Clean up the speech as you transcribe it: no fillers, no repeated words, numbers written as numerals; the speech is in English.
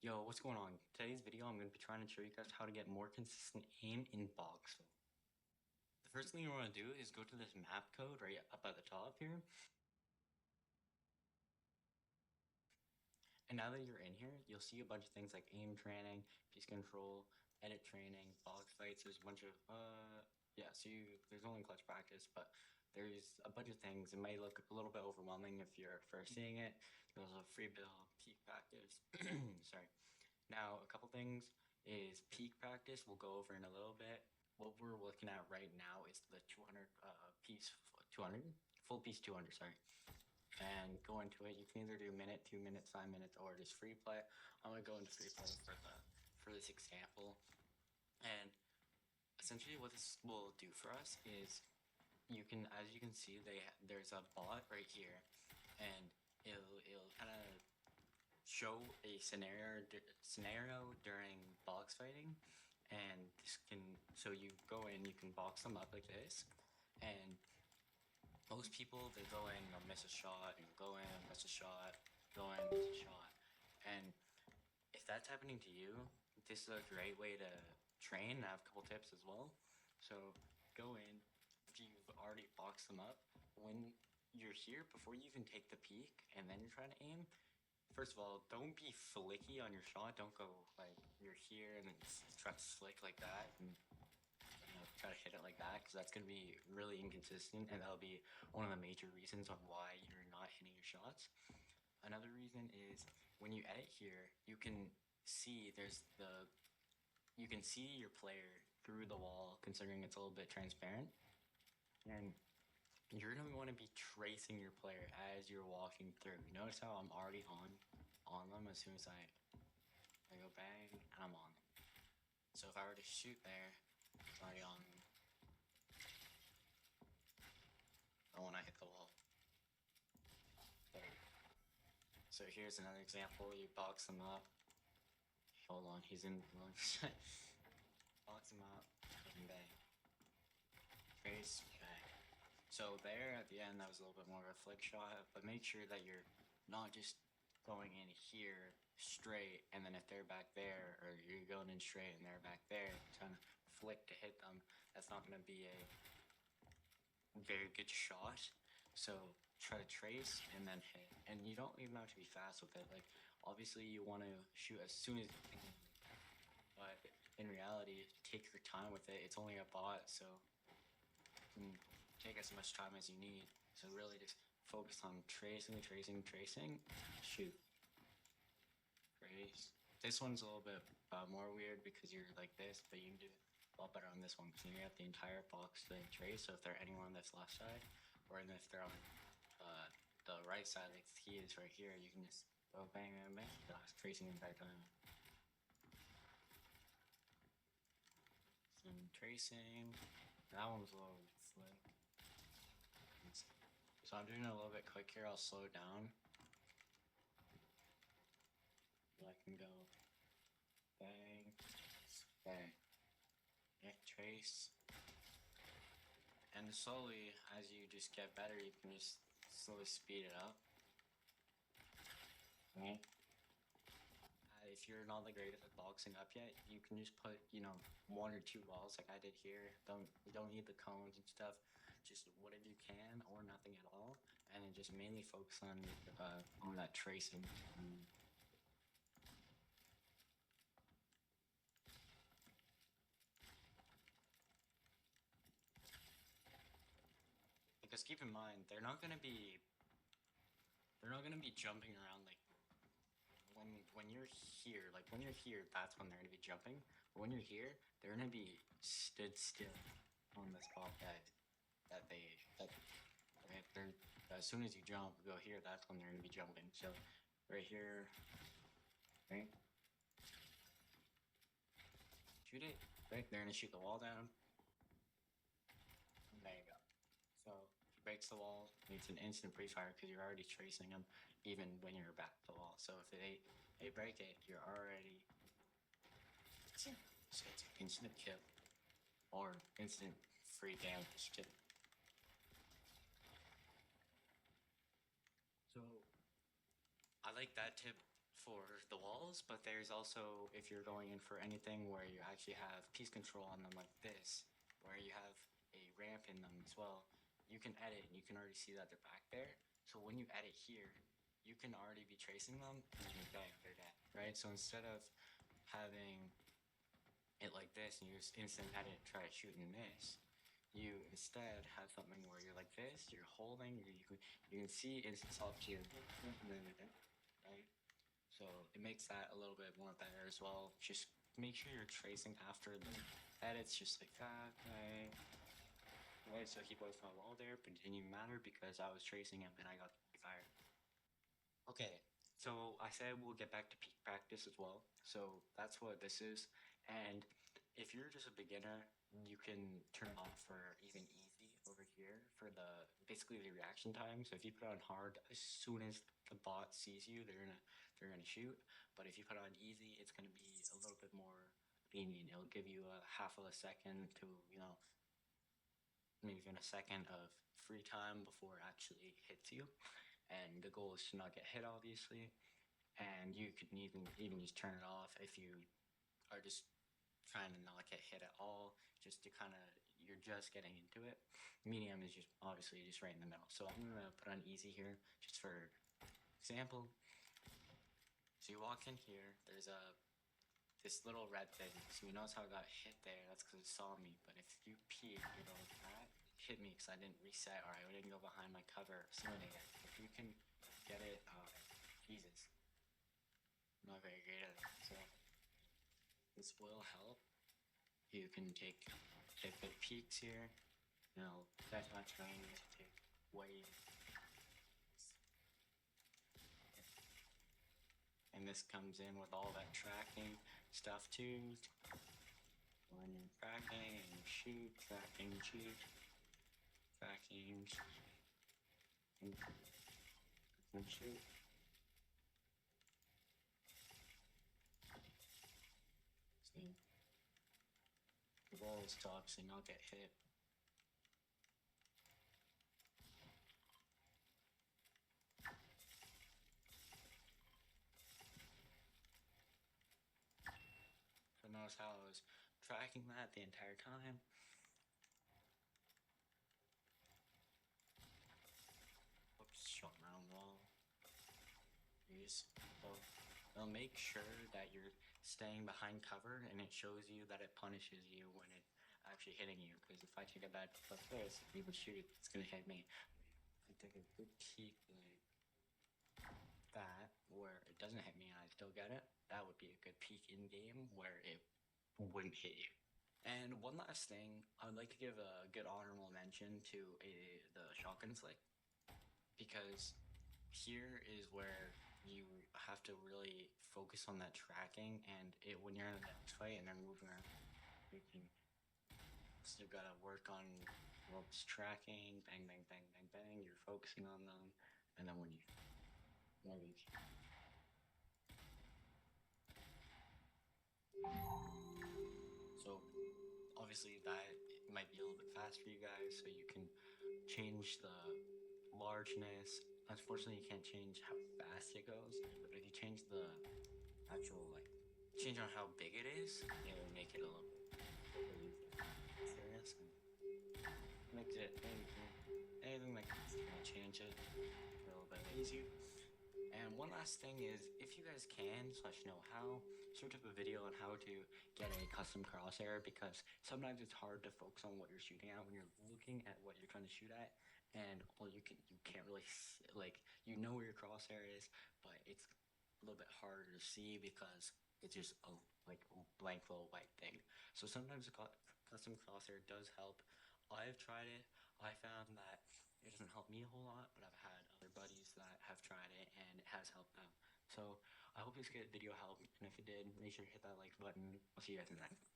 Yo, what's going on? Today's video, I'm going to be trying to show you guys how to get more consistent aim in box. The first thing you want to do is go to this map code right up at the top here. And now that you're in here, you'll see a bunch of things like aim training, piece control, edit training, box fights. There's a bunch of, there's only clutch practice, but there's a bunch of things. It might look a little bit overwhelming if you're first seeing it. There's a free build, peak practice. Sorry. Now, a couple things is peak practice. We'll go over in a little bit. What we're looking at right now is the 200 piece 200 full piece 200. Sorry. And go into it. You can either do minute, 2 minutes, 5 minutes, or just free play. I'm gonna go into free play for this example. And essentially, what this will do for us is as you can see, there's a bot right here, and it'll kind of show a scenario during box fighting, and so you go in, you can box them up like this, and most people, they go in, they'll miss a shot, and go in, miss a shot, go in, miss a shot, and if that's happening to you, this is a great way to train. I have a couple tips as well. So go in, if you've already boxed them up, when you're here, before you even take the peek and then you're trying to aim, first of all, don't be flicky on your shot. Don't go like you're here and then try to flick like that and try to hit it like that, because that's going to be really inconsistent, and that'll be one of the major reasons on why you're not hitting your shots. Another reason is when you edit here, you can see you can see your player through the wall, considering it's a little bit transparent, and you're going to want to be tracing your player as you're walking through. Notice how I'm already on them as soon as I go bang, and I'm on them. So if I were to shoot there, it's already on them. Oh, when I hit the wall. So here's another example. You box them up. Hold on, he's in. Box them up, and bang. Trace, bang. So there at the end, that was a little bit more of a flick shot, but make sure that you're not just going in here straight, and then if they're back there, or you're going in straight and they're back there, trying to flick to hit them, that's not going to be a very good shot. So try to trace and then hit, and you don't even have to be fast with it. Like, obviously you want to shoot as soon as you can, but in reality, take your time with it. It's only a bot, so you can take as much time as you need. So really just focus on tracing, shoot, trace. This one's a little bit more weird because you're like this, but you can do it a lot better on this one, because you have the entire box to trace. So if they're anyone on this left side, or even if they're on the right side, like he is right here, you can just go bang, bang, bang, tracing them back on. Some tracing. That one's a little slick. So I'm doing it a little bit quick here. I'll slow down. I can go bang, bang, yeah, trace. And slowly, as you just get better, you can just slowly speed it up. Okay. If you're not the greatest at boxing up yet, you can just put, 1 or 2 walls like I did here. You don't need the cones and stuff. Just whatever you can, or nothing at all, and then just mainly focus on that tracing. Because keep in mind, they're not gonna be jumping around like when you're here. Like when you're here, that's when they're gonna be jumping. But when you're here, they're gonna be stood still on the spot that they're, as soon as you jump, go here, that's when they're gonna be jumping. So right here, right? Shoot it, right? They're gonna shoot the wall down. And there you go. So if he breaks the wall, it's an instant pre-fire because you're already tracing them even when you're back to the wall. So if they break it, you're already, so it's an instant kill or instant free damage too. So I like that tip for the walls, but there's also, if you're going in for anything where you actually have piece control on them like this, where you have a ramp in them as well, you can edit and you can already see that they're back there. So when you edit here, you can already be tracing them and then bang, they're dead, right? So instead of having it like this and you just instant edit, try to shoot and miss, you instead have something where you're like this, you're holding, you can see instant soft here, right? So it makes that a little bit more better as well. Just make sure you're tracing after the edits, just like that, right? Right, so he was my wall there, but it didn't even matter because I was tracing him and I got fired. Okay, so I said we'll get back to peak practice as well. So that's what this is. And if you're just a beginner, you can turn off for even easy over here for the basically the reaction time. So if you put on hard, as soon as the bot sees you, they're gonna shoot. But if you put on easy, it's gonna be a little bit more lenient. It'll give you a half of a second to, maybe even a second of free time before it actually hits you. And the goal is to not get hit, obviously. And you can even just turn it off if you are just trying to not get hit at all, just to kind of, you're just getting into it. Medium is just obviously just right in the middle. So I'm gonna put on easy here, just for example. So you walk in here, there's this little red thing. So you notice how I got hit there, that's because it saw me. But if you peek, that hit me because I didn't reset or I didn't go behind my cover simulating it. If you can get it, Jesus. I'm not very great at it, so this will help. You can take big peeks here. That's not trying to take way. And this comes in with all that tracking stuff too. When you're tracking and shoot, tracking, shoot, tracking, and shoot. See, the wall is to obviously not get hit. So notice how I was tracking that the entire time. Oops, shot around the wall. So it'll make sure that you're staying behind cover and it shows you that it punishes you when it actually hitting you. Because if I take a bad like this, if people shoot it, it's gonna hit me. If I take a good peek like that, where it doesn't hit me and I still get it, that would be a good peek in game where it wouldn't hit you. And one last thing, I would like to give a good honorable mention to the shotgun flick, because here is where you have to really focus on that tracking, and when you're in the next fight and they're moving around, you can still gotta work on ropes tracking, bang, bang, bang, bang, bang. You're focusing on them, and then when you so obviously that might be a little bit fast for you guys, so you can change the largeness. Unfortunately, you can't change how fast it goes, but if you change the actual, change on how big it is, it will make it a little bit serious and makes it anything like this, change it a little bit easier. And one last thing is, if you guys can / know how, sort of a video on how to get a custom crosshair, because sometimes it's hard to focus on what you're shooting at when you're looking at what you're trying to shoot at, and you can't really where your crosshair is, but it's a little bit harder to see because it's just a blank little white thing. So sometimes a custom crosshair does help. I've tried it. I found that it doesn't help me a whole lot, but I've had other buddies that have tried it and it has helped them. So I hope this video helped, and if it did, make sure to hit that like button. I'll see you guys in the next one.